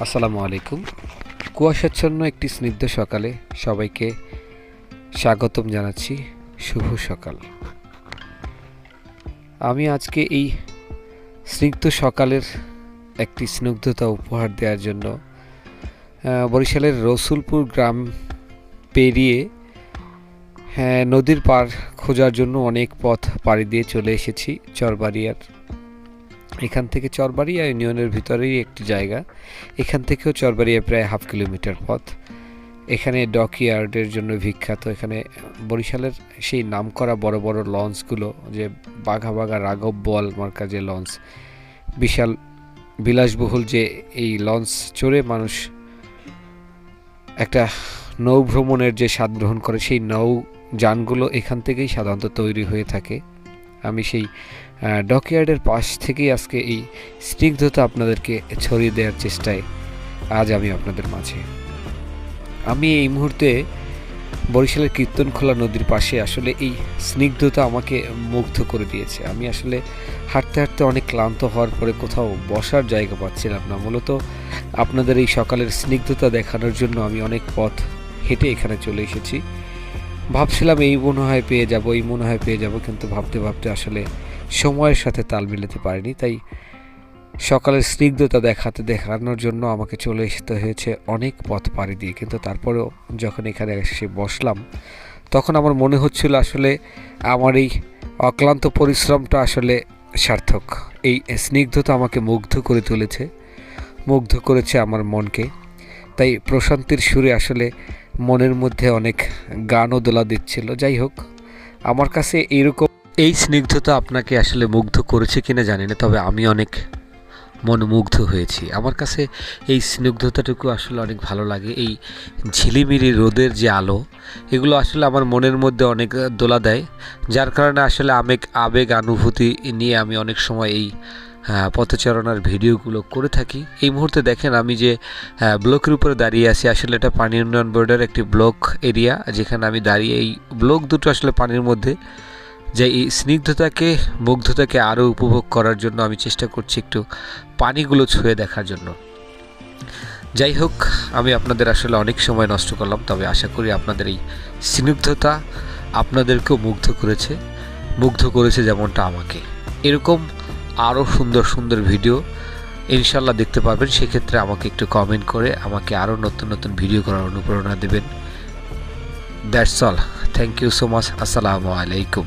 আসসালামু আলাইকুম। কুয়াশাচ্ছন্ন একটি স্নিগ্ধ সকালে সবাইকে স্বাগতম জানাচ্ছি। শুভ সকাল। আমি আজকে এই স্নিগ্ধ সকালের একটি স্নিগ্ধতা উপহার দেওয়ার জন্য বরিশালের রসুলপুর গ্রাম পেরিয়ে নদীর পার খোঁজার জন্য অনেক পথ পাড়ি দিয়ে চলে এসেছি চরবাড়িয়ার। এখান থেকে চরবাড়িয়া ইউনিয়নের ভিতরেই একটি জায়গা। এখান থেকেও চরবাড়িয়া প্রায় 1/2 কিলোমিটার পথ। এখানে ডকইয়ার্ডের জন্য বিখ্যাত। এখানে বরিশালের সেই নামকরা বড় বড় লঞ্চগুলো, যে বাঘা বাঘা রাঘব বোয়াল মার্কা যে লঞ্চ, বিশাল বিলাসবহুল যে এই লঞ্চ চড়ে মানুষ একটা নৌ ভ্রমণের যে স্বাদ গ্রহণ করে, সেই নৌ যানগুলো এখান থেকেই সাধারণত তৈরি হয়ে থাকে। আমি সেই ডকইয়ার্ডের পাশ থেকেই আজকে এই স্নিগ্ধতা আপনাদেরকে ছড়িয়ে দেওয়ার চেষ্টায় আজ আমি আপনাদের মাঝে। আমি এই মুহূর্তে বরিশালের কীর্তনখোলা নদীর পাশে। আসলে এই স্নিগ্ধতা আমাকে মুগ্ধ করে দিয়েছে। আমি আসলে হাঁটতে হাঁটতে অনেক ক্লান্ত হওয়ার পরে কোথাও বসার জায়গা পাচ্ছিলাম না। মূলত আপনাদের এই সকালের স্নিগ্ধতা দেখানোর জন্য আমি অনেক পথ হেঁটে এখানে চলে এসেছি। ভাবছিলাম এই মনে হয় পেয়ে যাব, কিন্তু ভাবতে ভাবতে আসলে সময়ের সাথে তাল মিলাতে পারিনি। তাই সকালের স্নিগ্ধতা দেখানোর জন্য আমাকে চলে আসতে হয়েছে অনেক পথ পাড়ি দিয়ে। কিন্তু তারপরেও যখন এখানে এসে বসলাম, তখন আমার মনে হচ্ছিল আসলে আমার এই অক্লান্ত পরিশ্রমটা আসলে সার্থক। এই স্নিগ্ধতা আমাকে মুগ্ধ করেছে আমার মনকে। তাই প্রশান্তির সুরে আসলে মনের মধ্যে অনেক গানও দোলা দিচ্ছিল। যাই হোক, আমার কাছে এই স্নিগ্ধতা আপনাকে আসলে মুগ্ধ করেছে কিনা জানি না, তবে আমি অনেক মনোমুগ্ধ হয়েছি। আমার কাছে এই স্নিগ্ধতাটুকু আসলে অনেক ভালো লাগে। এই ঝিলিমিলি রোদের যে আলো, এগুলো আসলে আমার মনের মধ্যে অনেক দোলা দেয়, যার কারণে আসলে আবেগ অনুভূতি নিয়ে আমি অনেক সময় এই পথচারণার ভিডিওগুলো করে থাকি। এই মুহূর্তে দেখেন আমি যে ব্লকের উপরে দাঁড়িয়ে আছি, আসলে এটা পানি উন্নয়ন বোর্ডের একটি ব্লক এরিয়া, যেখানে আমি দাঁড়িয়ে। এই ব্লক দুটো আসলে পানির মধ্যে, যে এই স্নিগ্ধতাকে মুগ্ধতাকে আরও উপভোগ করার জন্য আমি চেষ্টা করছি একটু পানিগুলো ছুঁয়ে দেখার জন্য। যাই হোক, আমি আপনাদের আসলে অনেক সময় নষ্ট করলাম, তবে আশা করি আপনাদের এই স্নিগ্ধতা আপনাদেরকেও মুগ্ধ করেছে যেমনটা আমাকে। এরকম আরও সুন্দর সুন্দর ভিডিও ইনশাল্লাহ দেখতে পাবেন। সেক্ষেত্রে আমাকে একটু কমেন্ট করে আমাকে আরও নতুন নতুন ভিডিও করার অনুপ্রেরণা দেবেন। That's all. Thank you so much. আসসালামু আলাইকুম।